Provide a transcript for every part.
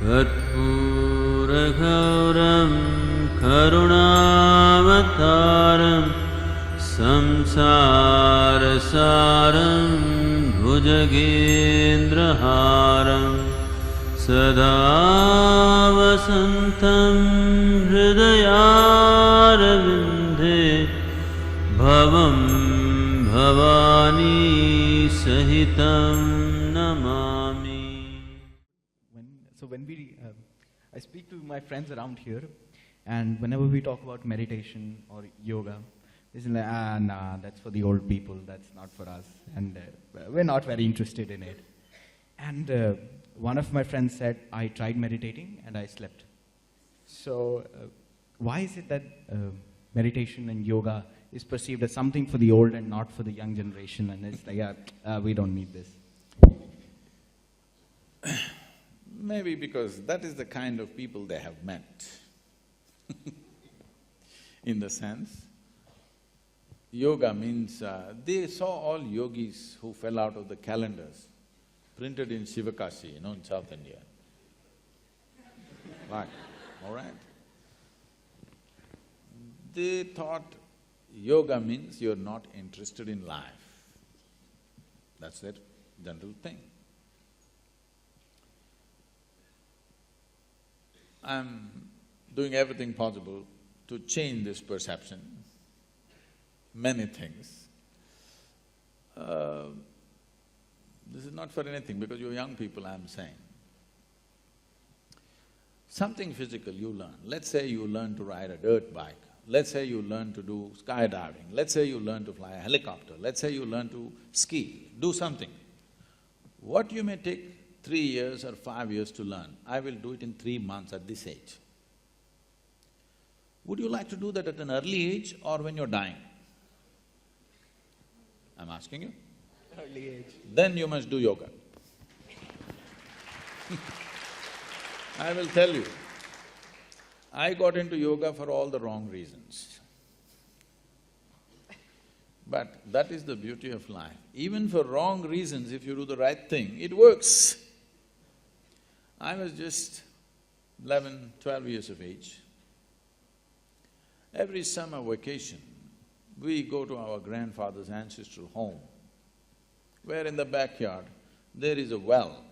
कर्पूरगौरं करुणावतारं संसारसारं भुजगेन्द्रहारं सदा वसन्तं हृदयारविन्दे भवं भवानी सहितं Namami. I speak to my friends around here, and whenever we talk about meditation or yoga, they say, nah, that's for the old people, that's not for us, and we're not very interested in it. And one of my friends said, I tried meditating and I slept. So why is it that meditation and yoga is perceived as something for the old and not for the young generation, and it's like, we don't need this? Maybe because that is the kind of people they have met. In the sense, yoga means… they saw all yogis who fell out of the calendars, printed in Shivakasi, in South India. Right, all right? They thought yoga means you're not interested in life. That's their general thing. I'm doing everything possible to change this perception, many things. This is not for anything, because you're young people, I'm saying. Something physical you learn. Let's say you learn to ride a dirt bike. Let's say you learn to do skydiving. Let's say you learn to fly a helicopter. Let's say you learn to ski. Do something. What you may take 3 years or 5 years to learn, I will do it in 3 months at this age. Would you like to do that at an early age or when you're dying? I'm asking you. Early age. Then you must do yoga. I will tell you, I got into yoga for all the wrong reasons. But that is the beauty of life. Even for wrong reasons, if you do the right thing, it works. I was just 11, 12 years of age. Every summer vacation, we go to our grandfather's ancestral home, where in the backyard there is a well,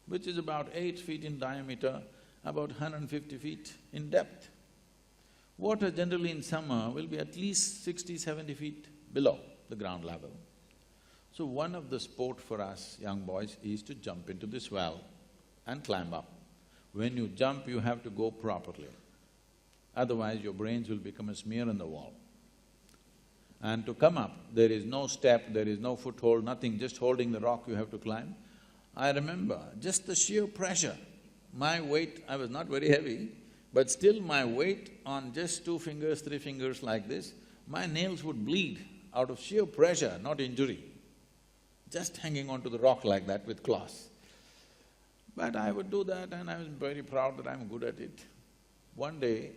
which is about 8 feet in diameter, about 150 feet in depth. Water generally in summer will be at least 60, 70 feet below the ground level. So one of the sport for us young boys is to jump into this well and climb up. When you jump, you have to go properly. Otherwise, your brains will become a smear on the wall. And to come up, there is no step, there is no foothold, nothing, just holding the rock you have to climb. I remember just the sheer pressure. My weight, I was not very heavy, but still my weight on just 2 fingers, 3 fingers like this, my nails would bleed out of sheer pressure, not injury. Just hanging onto the rock like that with claws. But I would do that and I was very proud that I'm good at it. One day,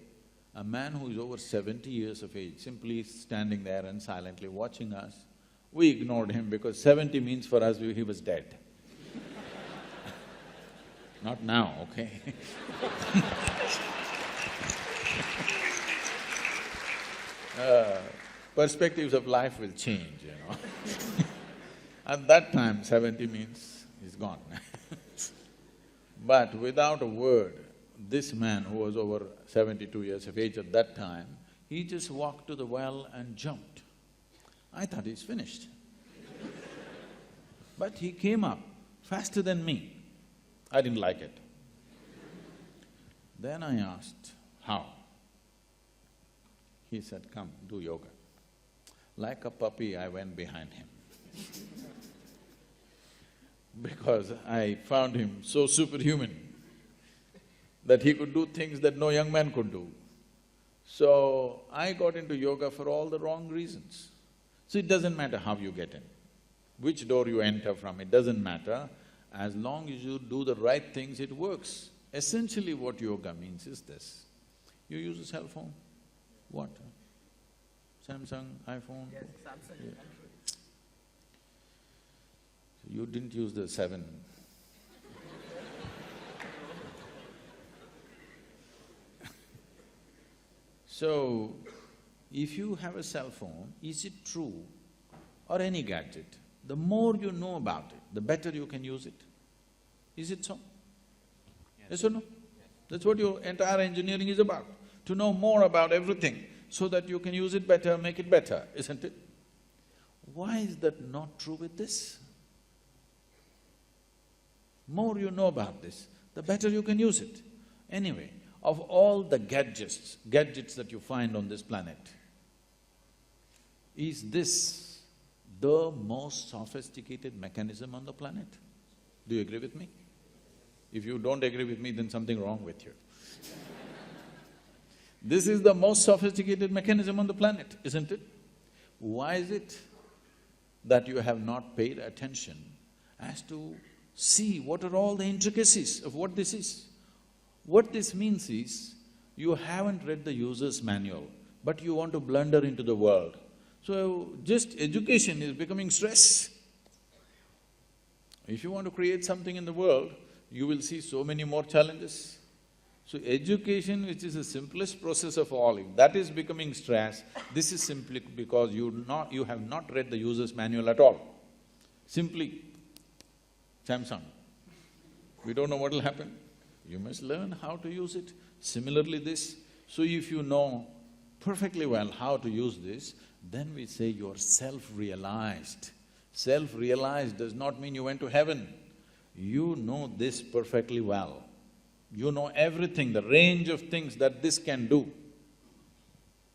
a man who is over 70 years of age, simply standing there and silently watching us, we ignored him because 70 means for us he was dead. Not now, okay? Perspectives of life will change, At that time, 70 means he's gone. But without a word, this man who was over 72 years of age at that time, he just walked to the well and jumped. I thought he's finished. But he came up faster than me. I didn't like it. Then I asked, how? He said, come, do yoga. Like a puppy, I went behind him. Because I found him so superhuman that he could do things that no young man could do. So, I got into yoga for all the wrong reasons. So it doesn't matter how you get in, which door you enter from, it doesn't matter. As long as you do the right things, it works. Essentially what yoga means is this. You use a cell phone? What? Samsung, iPhone? Yes, Samsung. Yeah. You didn't use the 7. So, if you have a cell phone, is it true, or any gadget, the more you know about it, the better you can use it? Is it so? Yes or no? That's what your entire engineering is about, to know more about everything so that you can use it better, make it better, isn't it? Why is that not true with this? More you know about this, the better you can use it. Anyway, of all the gadgets that you find on this planet, is this the most sophisticated mechanism on the planet? Do you agree with me? If you don't agree with me, then something wrong with you. This is the most sophisticated mechanism on the planet, isn't it? Why is it that you have not paid attention as to see what are all the intricacies of what this is? What this means is, you haven't read the user's manual, but you want to blunder into the world. So, just education is becoming stress. If you want to create something in the world, you will see so many more challenges. So, education, which is the simplest process of all, if that is becoming stress, this is simply because you have not read the user's manual at all. Simply, Samsung, we don't know what will happen. You must learn how to use it. Similarly this, so if you know perfectly well how to use this, then we say you're self-realized. Self-realized does not mean you went to heaven. You know this perfectly well. You know everything, the range of things that this can do.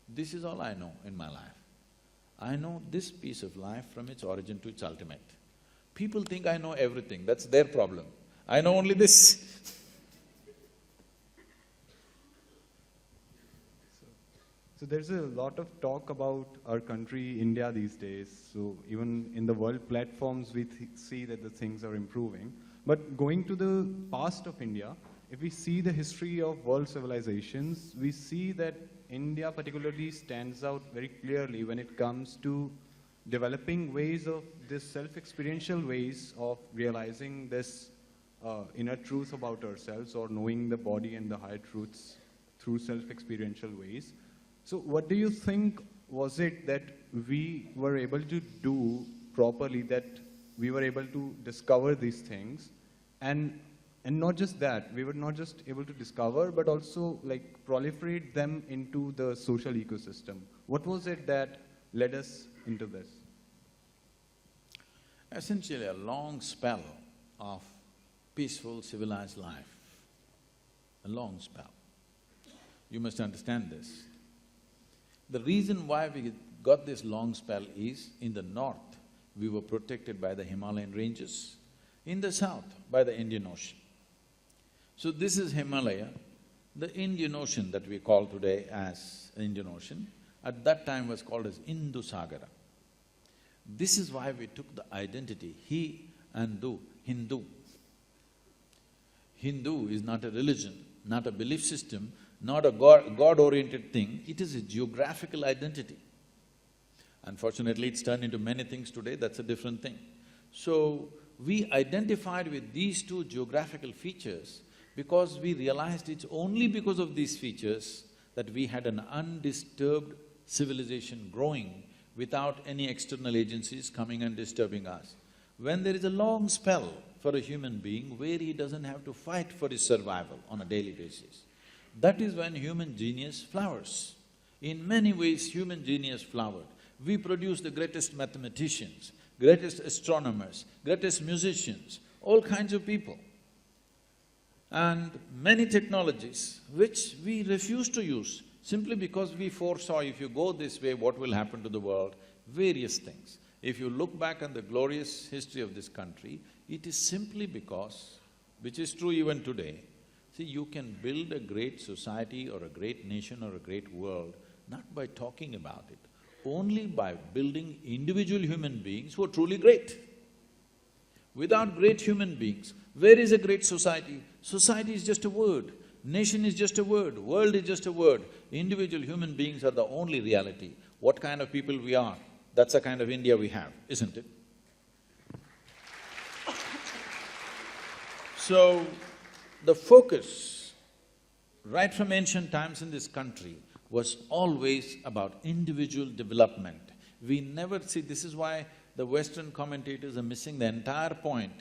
This is all I know in my life. I know this piece of life from its origin to its ultimate. People think I know everything, that's their problem. I know only this. So there's a lot of talk about our country, India, these days. So even in the world platforms, we see that the things are improving. But going to the past of India, if we see the history of world civilizations, we see that India particularly stands out very clearly when it comes to developing ways of this self-experiential ways of realizing this inner truth about ourselves, or knowing the body and the higher truths through self-experiential ways. So what do you think was it that we were able to do properly, that we were able to discover these things? And not just that, we were not just able to discover, but also like proliferate them into the social ecosystem. What was it that led us into this? Essentially a long spell of peaceful, civilized life. A long spell. You must understand this. The reason why we got this long spell is, in the north, we were protected by the Himalayan ranges, in the south, by the Indian Ocean. So this is Himalaya, the Indian Ocean that we call today as Indian Ocean, at that time was called as Indusagara. This is why we took the identity, he and do, Hindu. Hindu is not a religion, not a belief system, not a God-oriented thing, it is a geographical identity. Unfortunately, it's turned into many things today, that's a different thing. So, we identified with these two geographical features because we realized it's only because of these features that we had an undisturbed civilization growing without any external agencies coming and disturbing us. When there is a long spell for a human being where he doesn't have to fight for his survival on a daily basis, that is when human genius flowers. In many ways, human genius flowered. We produce the greatest mathematicians, greatest astronomers, greatest musicians, all kinds of people. And many technologies which we refuse to use simply because we foresaw if you go this way, what will happen to the world, various things. If you look back on the glorious history of this country, it is simply because, which is true even today, see, you can build a great society or a great nation or a great world not by talking about it, only by building individual human beings who are truly great. Without great human beings, where is a great society? Society is just a word, nation is just a word, world is just a word. Individual human beings are the only reality. What kind of people we are, that's the kind of India we have, isn't it? So, the focus, right from ancient times in this country, was always about individual development. We never see… This is why the Western commentators are missing the entire point.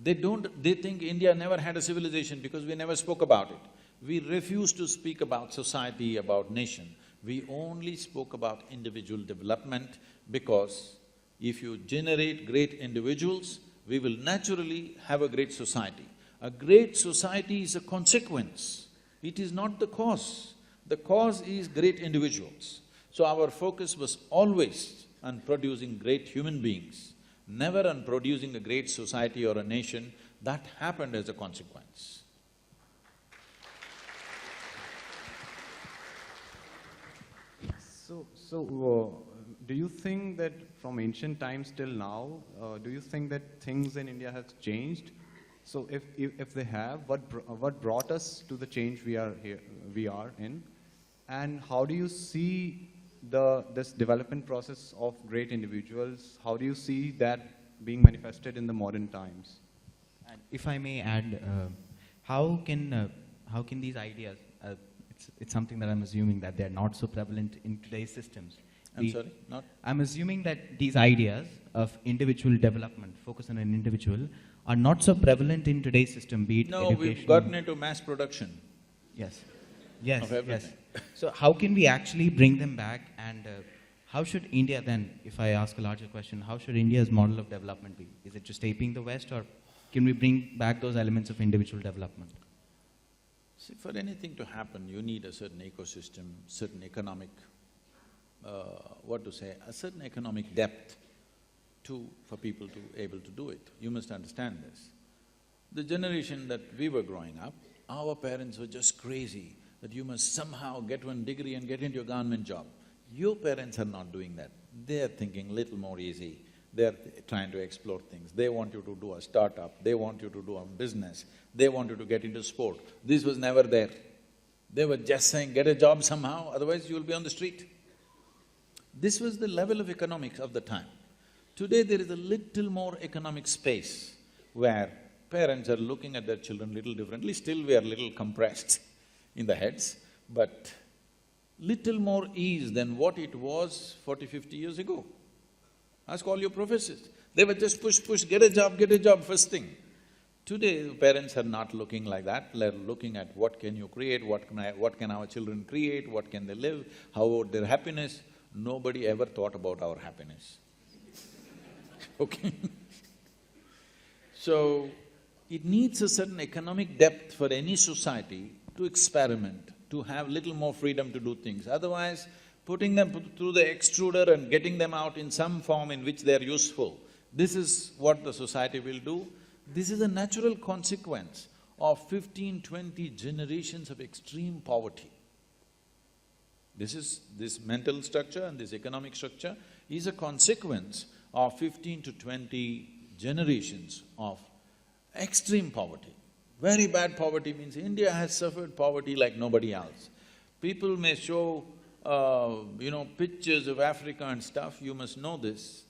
They think India never had a civilization because we never spoke about it. We refused to speak about society, about nation. We only spoke about individual development because if you generate great individuals, we will naturally have a great society. A great society is a consequence, it is not the cause. The cause is great individuals. So our focus was always on producing great human beings, never on producing a great society or a nation. That happened as a consequence. Do you think that from ancient times till now, do you think that things in India have changed? So if they have, what brought us to the change we are in? And how do you see this development process of great individuals? How do you see that being manifested in the modern times? And if I may add, how can these ideas, it's something that I'm assuming that they're not so prevalent in today's systems. I'm sorry, not? I'm assuming that these ideas of individual development, focus on an individual, are not so prevalent in today's system, be it No, education. we've gotten into mass production. Yes, Of yes. everything. So how can we actually bring them back, and how should India then, if I ask a larger question, how should India's model of development be? Is it just aping the West, or can we bring back those elements of individual development? See, for anything to happen, you need a certain ecosystem, certain economic, a certain economic depth for people to able to do it. You must understand this. The generation that we were growing up, our parents were just crazy that you must somehow get one degree and get into a government job. Your parents are not doing that. They're thinking little more easy. They're trying to explore things. They want you to do a startup, they want you to do a business, they want you to get into sport. This was never there. They were just saying, get a job somehow, otherwise you'll be on the street. This was the level of economics of the time. Today there is a little more economic space where parents are looking at their children little differently. Still we are little compressed in the heads, but little more ease than what it was 40, 50 years ago. Ask all your professors. They were just push, get a job first thing. Today, parents are not looking like that. They're looking at what can you create, what can our children create, what can they live, how about their happiness. Nobody ever thought about our happiness. Okay? So, it needs a certain economic depth for any society to experiment, to have little more freedom to do things. Otherwise, putting them through the extruder and getting them out in some form in which they're useful, this is what the society will do. This is a natural consequence of 15, 20 generations of extreme poverty. This mental structure and this economic structure is a consequence of 15 to 20 generations of extreme poverty. Very bad poverty means India has suffered poverty like nobody else. People may show, pictures of Africa and stuff, you must know this.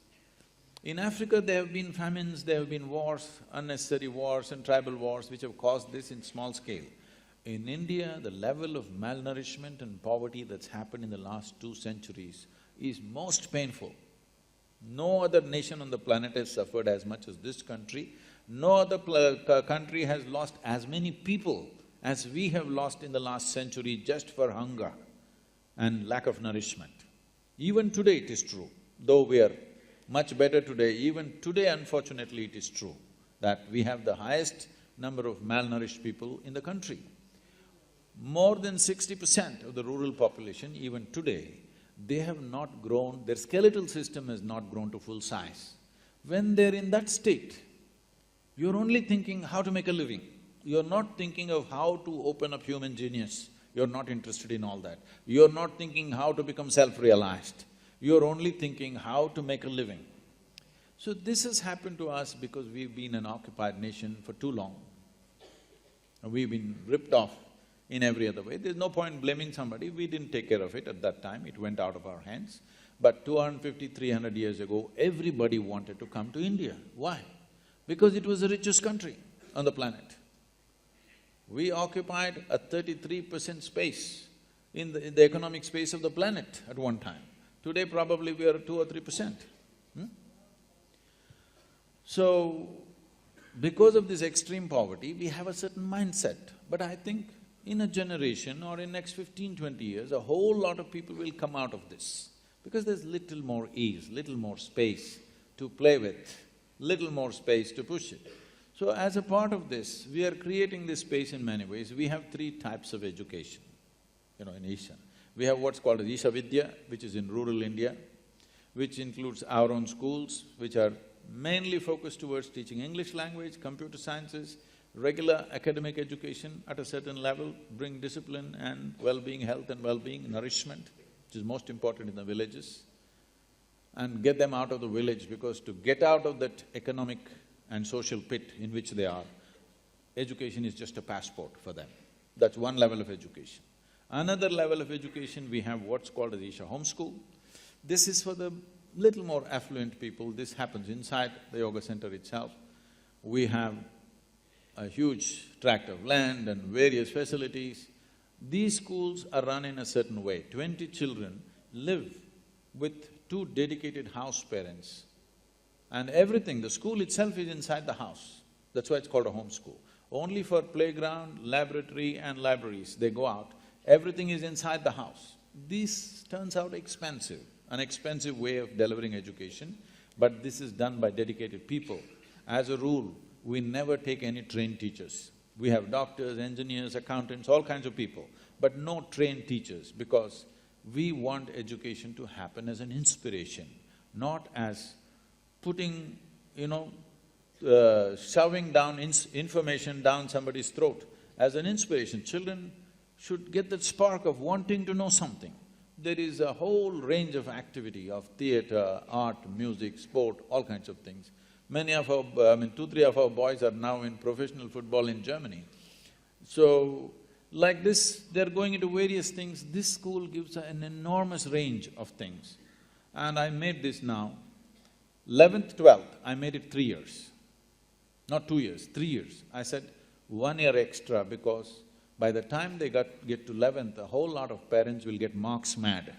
In Africa, there have been famines, there have been wars, unnecessary wars and tribal wars which have caused this in small scale. In India, the level of malnourishment and poverty that's happened in the last 2 centuries is most painful. No other nation on the planet has suffered as much as this country. No other country has lost as many people as we have lost in the last century just for hunger and lack of nourishment. Even today it is true, though we are much better today, even today unfortunately it is true that we have the highest number of malnourished people in the country. More than 60% of the rural population, even today, they have not grown, their skeletal system has not grown to full size. When they're in that state, you're only thinking how to make a living. You're not thinking of how to open up human genius. You're not interested in all that. You're not thinking how to become self-realized. You're only thinking how to make a living. So this has happened to us because we've been an occupied nation for too long. We've been ripped off in every other way. There's no point blaming somebody, we didn't take care of it at that time, it went out of our hands. But 250, 300 years ago, everybody wanted to come to India. Why? Because it was the richest country on the planet. We occupied a 33% space in the economic space of the planet at one time. Today probably we are 2 or 3%. So, because of this extreme poverty, we have a certain mindset. But I think in a generation or in next 15, 20 years, a whole lot of people will come out of this. Because there's little more ease, little more space to play with, little more space to push it. So as a part of this, we are creating this space in many ways. We have 3 types of education, in Isha. We have what's called as Isha Vidya, which is in rural India, which includes our own schools, which are mainly focused towards teaching English language, computer sciences, regular academic education at a certain level, bring discipline and well-being, health and well-being, nourishment, which is most important in the villages, and get them out of the village, because to get out of that economic and social pit in which they are, education is just a passport for them. That's one level of education. Another level of education, we have what's called as Isha Homeschool. This is for the little more affluent people. This happens inside the yoga center itself. We have a huge tract of land and various facilities. These schools are run in a certain way. 20 children live with 2 dedicated house parents, and everything, the school itself is inside the house. That's why it's called a home school. Only for playground, laboratory and libraries, they go out. Everything is inside the house. This turns out expensive, an expensive way of delivering education, but this is done by dedicated people. As a rule, we never take any trained teachers. We have doctors, engineers, accountants, all kinds of people, but no trained teachers, because we want education to happen as an inspiration, not as putting, shoving down information down somebody's throat. As an inspiration, children should get that spark of wanting to know something. There is a whole range of activity of theatre, art, music, sport, all kinds of things. Many of our… 2-3 of our boys are now in professional football in Germany. So, like this, they're going into various things. This school gives an enormous range of things. And I made this now, 11th, 12th, I made it 3 years. Not 2 years, 3 years. I said 1 year extra, because by the time they get to 11th, a whole lot of parents will get marks mad.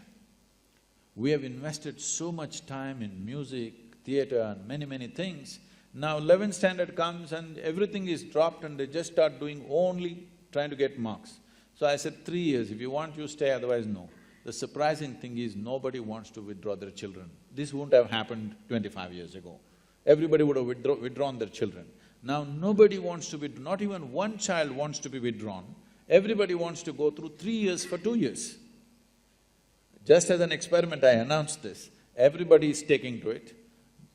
We have invested so much time in music, theatre and many things. Now 11th standard comes and everything is dropped and they just start doing only trying to get marks. So I said, 3 years, if you want you stay, otherwise no. The surprising thing is nobody wants to withdraw their children. This wouldn't have happened 25 years ago. Everybody would have withdrawn their children. Now nobody wants to withdraw, not even one child wants to be withdrawn. Everybody wants to go through 3 years for 2 years. Just as an experiment, I announced this. Everybody is taking to it.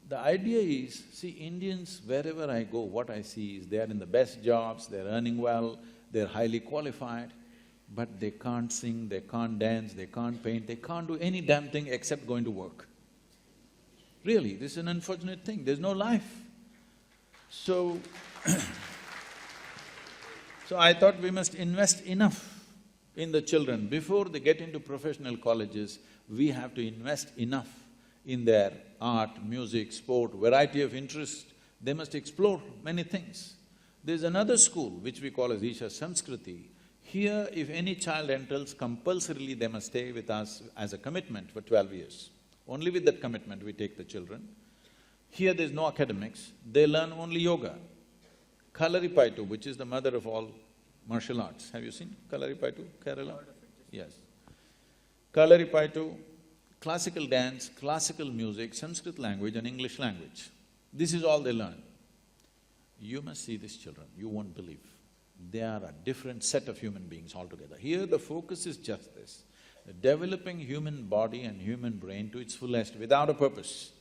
The idea is, see, Indians, wherever I go, what I see is they are in the best jobs, they're earning well, they're highly qualified, but they can't sing, they can't dance, they can't paint, they can't do any damn thing except going to work. Really, this is an unfortunate thing, there's no life. So, so I thought we must invest enough in the children. Before they get into professional colleges, we have to invest enough in their art, music, sport, variety of interests. They must explore many things. There's another school which we call as Isha Sanskriti. Here, if any child enters, compulsorily they must stay with us as a commitment for 12 years. Only with that commitment we take the children. Here there's no academics, they learn only yoga. Kalaripayattu, which is the mother of all martial arts. Have you seen Kalaripayattu, Kerala? Yes. Kalaripayattu, classical dance, classical music, Sanskrit language and English language. This is all they learn. You must see these children, you won't believe. They are a different set of human beings altogether. Here the focus is just this, developing human body and human brain to its fullest without a purpose.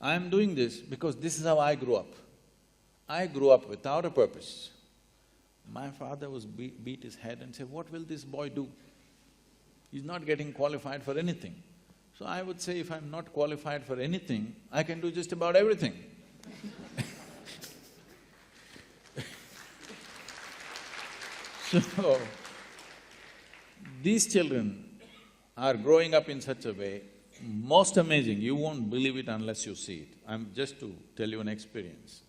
I am doing this because this is how I grew up. I grew up without a purpose. My father was beat his head and said, what will this boy do? He's not getting qualified for anything. So I would say, if I'm not qualified for anything, I can do just about everything. So, these children are growing up in such a way, most amazing, you won't believe it unless you see it. I'm just to tell you an experience.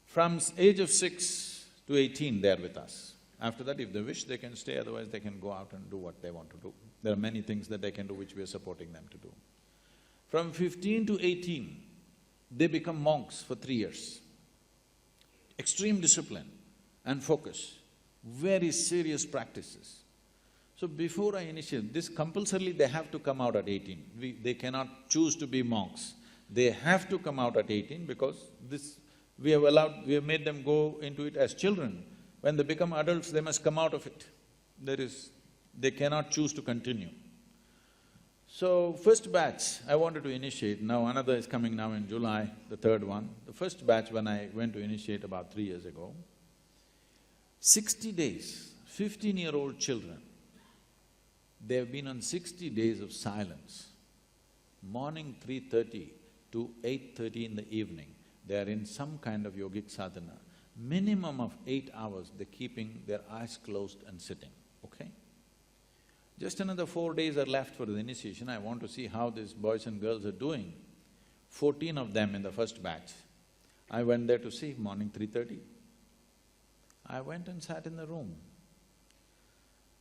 From age of 6 to 18, they're with us. After that, if they wish, they can stay, otherwise they can go out and do what they want to do. There are many things that they can do which we are supporting them to do. From 15 to 18, they become monks for 3 years. Extreme discipline and focus, very serious practices. So before I initiate this, compulsorily they have to come out at 18. They cannot choose to be monks. They have to come out at 18 because we have made them go into it as children. When they become adults, they must come out of it. They cannot choose to continue. So, first batch I wanted to initiate, now another is coming now in July, the third one. The first batch when I went to initiate about 3 years ago, 60 days, 15-year-old children, they have been on 60 days of silence. Morning 3:30 to 8:30 in the evening, they are in some kind of yogic sadhana. Minimum of 8 hours, they're keeping their eyes closed and sitting, okay? Just another 4 days are left for the initiation. I want to see how these boys and girls are doing. 14 of them in the first batch. I went there to see, morning 3:30. I went and sat in the room.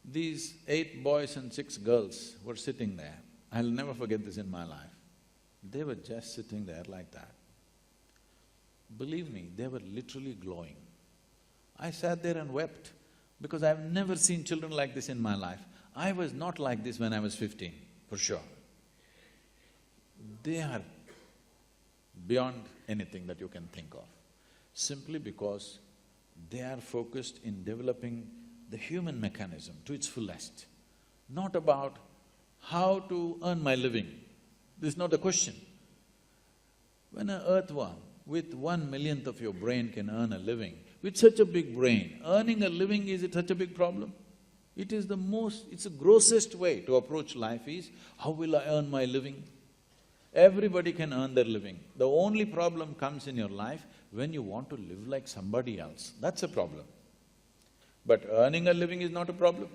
These 8 boys and 6 girls were sitting there. I'll never forget this in my life. They were just sitting there like that. Believe me, they were literally glowing. I sat there and wept because I've never seen children like this in my life. I was not like this when I was 15, for sure. They are beyond anything that you can think of, simply because they are focused in developing the human mechanism to its fullest, not about how to earn my living. This is not the question. When an earthworm with 1/1,000,000th of your brain can earn a living, with such a big brain, earning a living, is it such a big problem? It's the grossest way to approach life is, how will I earn my living? Everybody can earn their living. The only problem comes in your life when you want to live like somebody else, that's a problem. But earning a living is not a problem.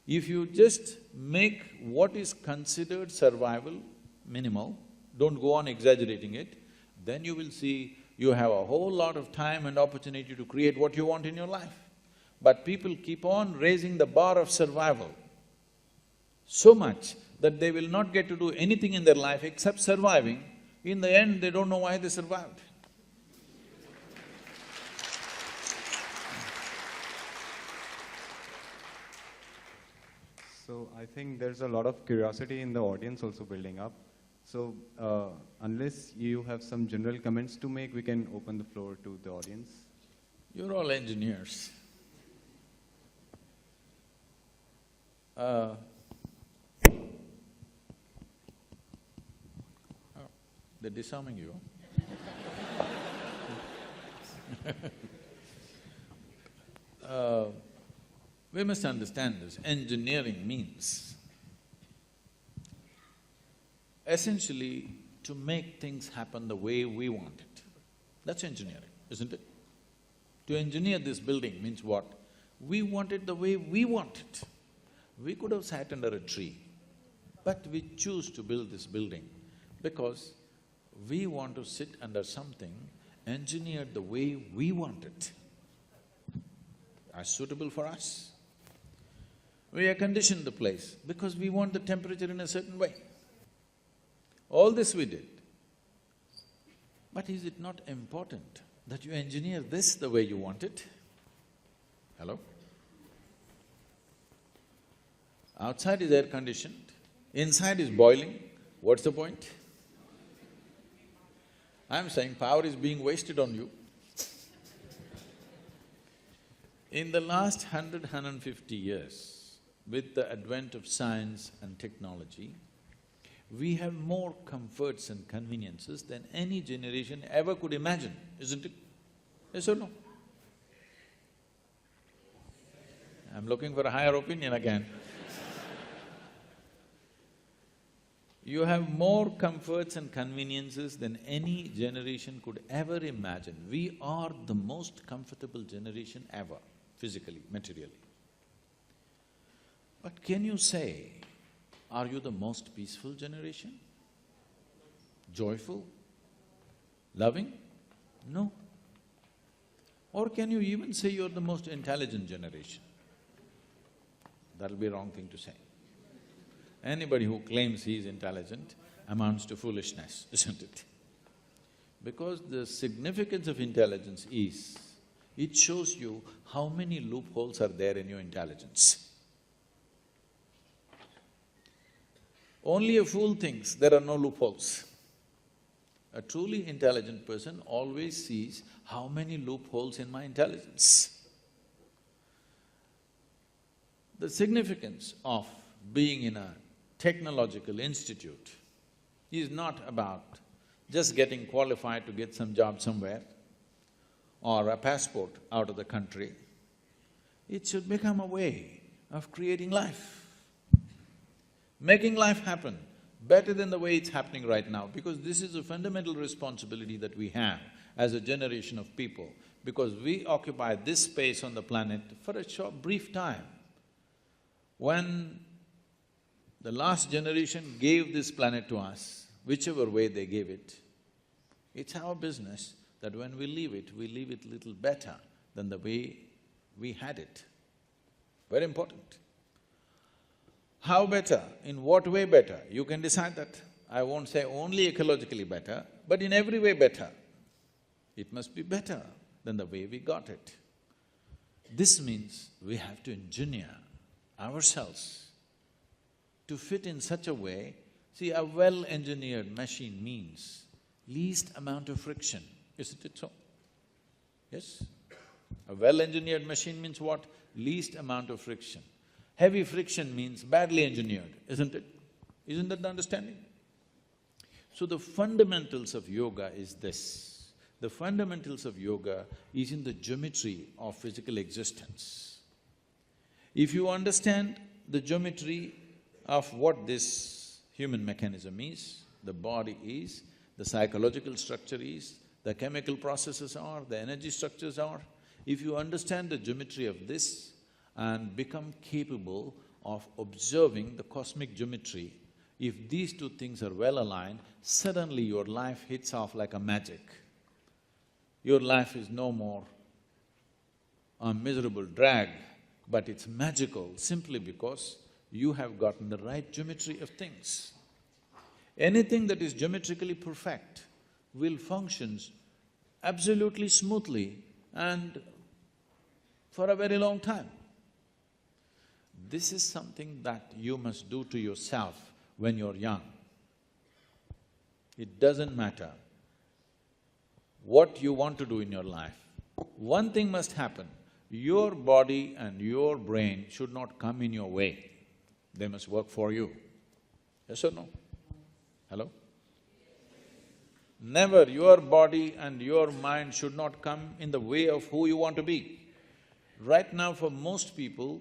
If you just make what is considered survival minimal, don't go on exaggerating it, then you will see you have a whole lot of time and opportunity to create what you want in your life. But people keep on raising the bar of survival so much that they will not get to do anything in their life except surviving. In the end, they don't know why they survived. So I think there's a lot of curiosity in the audience also building up. So unless you have some general comments to make, we can open the floor to the audience. You're all engineers. They're disarming you. We must understand this. Engineering means essentially to make things happen the way we want it. That's engineering, isn't it? To engineer this building means what? We want it the way we want it. We could have sat under a tree, but we choose to build this building because we want to sit under something engineered the way we want it, as suitable for us. We have conditioned the place because we want the temperature in a certain way. All this we did. But is it not important that you engineer this the way you want it? Hello? Outside is air-conditioned, inside is boiling, what's the point? I'm saying power is being wasted on you. In the last 150 years, with the advent of science and technology, we have more comforts and conveniences than any generation ever could imagine, isn't it? Yes or no? I'm looking for a higher opinion again. You have more comforts and conveniences than any generation could ever imagine. We are the most comfortable generation ever, physically, materially. But can you say, are you the most peaceful generation? Joyful? Loving? No. Or can you even say you're the most intelligent generation? That'll be a wrong thing to say. Anybody who claims he is intelligent amounts to foolishness, isn't it? Because the significance of intelligence is, it shows you how many loopholes are there in your intelligence. Only a fool thinks there are no loopholes. A truly intelligent person always sees how many loopholes in my intelligence. The significance of being in a technological institute is not about just getting qualified to get some job somewhere or a passport out of the country. It should become a way of creating life, making life happen better than the way it's happening right now, because this is a fundamental responsibility that we have as a generation of people, because we occupy this space on the planet for a short, brief time. When the last generation gave this planet to us, whichever way they gave it, it's our business that when we leave it little better than the way we had it. Very important. How better? In what way better? You can decide that. I won't say only ecologically better, but in every way better. It must be better than the way we got it. This means we have to engineer ourselves to fit in such a way. See, a well-engineered machine means least amount of friction, isn't it so? Yes? A well-engineered machine means what? Least amount of friction. Heavy friction means badly engineered, isn't it? Isn't that the understanding? So the fundamentals of yoga is this. The fundamentals of yoga is in the geometry of physical existence. If you understand the geometry of what this human mechanism is, the body is, the psychological structure is, the chemical processes are, the energy structures are, if you understand the geometry of this and become capable of observing the cosmic geometry, if these two things are well aligned, suddenly your life hits off like a magic. Your life is no more a miserable drag, but it's magical simply because you have gotten the right geometry of things. Anything that is geometrically perfect will function absolutely smoothly and for a very long time. This is something that you must do to yourself when you're young. It doesn't matter what you want to do in your life. One thing must happen, your body and your brain should not come in your way. They must work for you. Yes or no? Hello? Never your body and your mind should not come in the way of who you want to be. Right now for most people,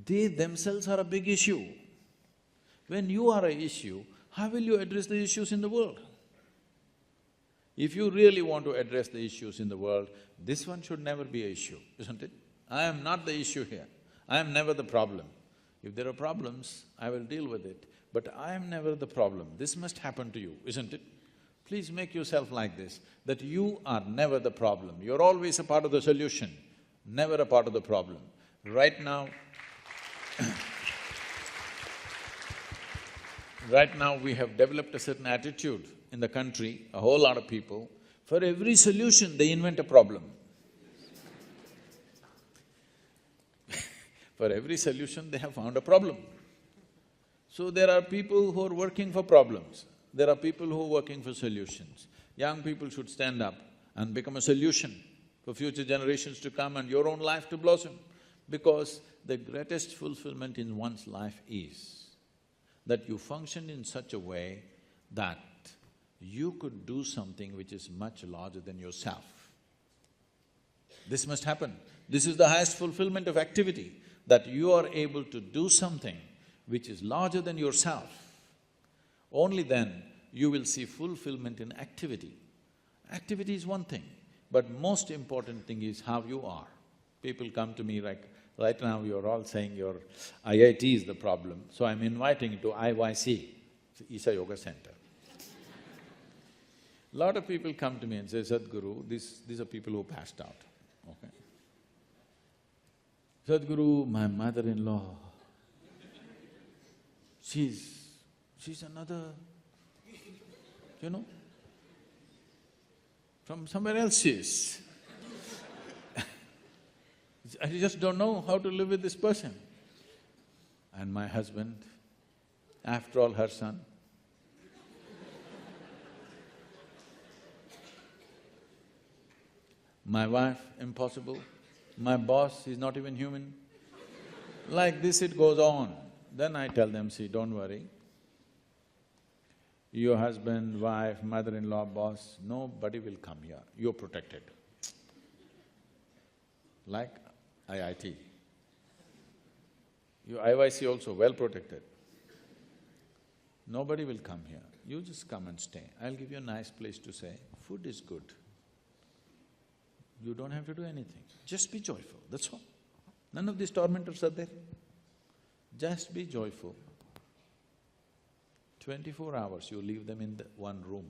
they themselves are a big issue. When you are an issue, how will you address the issues in the world? If you really want to address the issues in the world, this one should never be an issue, isn't it? I am not the issue here. I am never the problem. If there are problems, I will deal with it, but I am never the problem. This must happen to you, isn't it? Please make yourself like this, that you are never the problem. You're always a part of the solution, never a part of the problem. Right now, right now we have developed a certain attitude in the country, a whole lot of people, for every solution they invent a problem. For every solution they have found a problem. So there are people who are working for problems, there are people who are working for solutions. Young people should stand up and become a solution for future generations to come and your own life to blossom. Because the greatest fulfillment in one's life is that you function in such a way that you could do something which is much larger than yourself. This must happen. This is the highest fulfillment of activity, that you are able to do something which is larger than yourself. Only then you will see fulfillment in activity. Activity is one thing, but most important thing is how you are. People come to me like, right now you're all saying your IIT is the problem, so I'm inviting you to IYC, Isha Yoga Center. Lot of people come to me and say, Sadhguru, these are people who passed out. okay? Sadhguru, my mother-in-law, she's another, you know, from somewhere else she is. I just don't know how to live with this person. And my husband, after all, her son. My wife, impossible. My boss, he's not even human. Like this it goes on. Then I tell them, see, don't worry. Your husband, wife, mother-in-law, boss, nobody will come here, you're protected. Like IIT. Your IYC also well protected. Nobody will come here, you just come and stay. I'll give you a nice place to stay, food is good. You don't have to do anything, just be joyful, that's all. None of these tormentors are there. Just be joyful. 24 hours you leave them in the one room.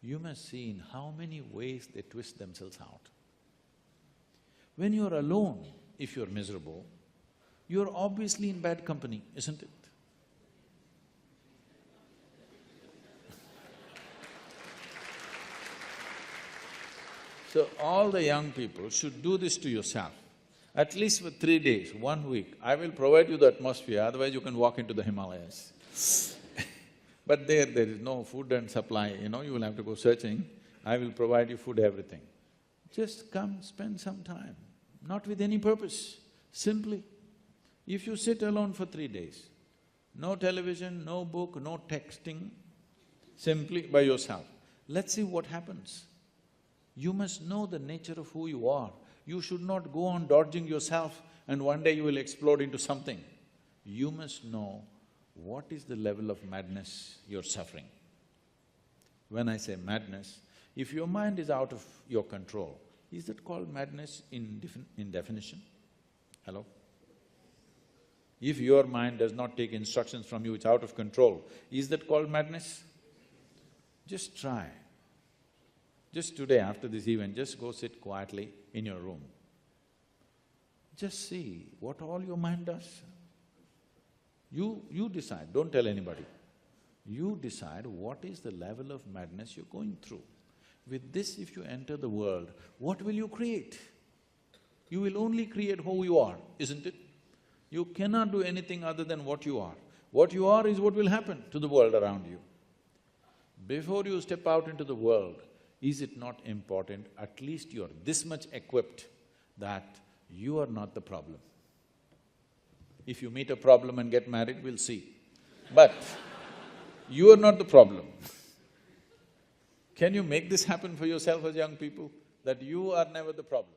You must see in how many ways they twist themselves out. When you're alone, if you're miserable, you're obviously in bad company, isn't it? So all the young people should do this to yourself. At least for 3 days, 1 week, I will provide you the atmosphere, otherwise you can walk into the Himalayas. But there is no food and supply, you know, you will have to go searching. I will provide you food, everything. Just come, spend some time, not with any purpose, simply. If you sit alone for 3 days, no television, no book, no texting, simply by yourself, let's see what happens. You must know the nature of who you are. You should not go on dodging yourself and one day you will explode into something. You must know what is the level of madness you're suffering. When I say madness, if your mind is out of your control, is that called madness in definition? Hello? If your mind does not take instructions from you, it's out of control, is that called madness? Just try. Just today, after this event, just go sit quietly in your room. Just see what all your mind does. You decide, don't tell anybody. You decide what is the level of madness you're going through. With this, if you enter the world, what will you create? You will only create who you are, isn't it? You cannot do anything other than what you are. What you are is what will happen to the world around you. Before you step out into the world, is it not important, at least you're this much equipped that you are not the problem? If you meet a problem and get married, we'll see. But you are not the problem. Can you make this happen for yourself as young people, that you are never the problem?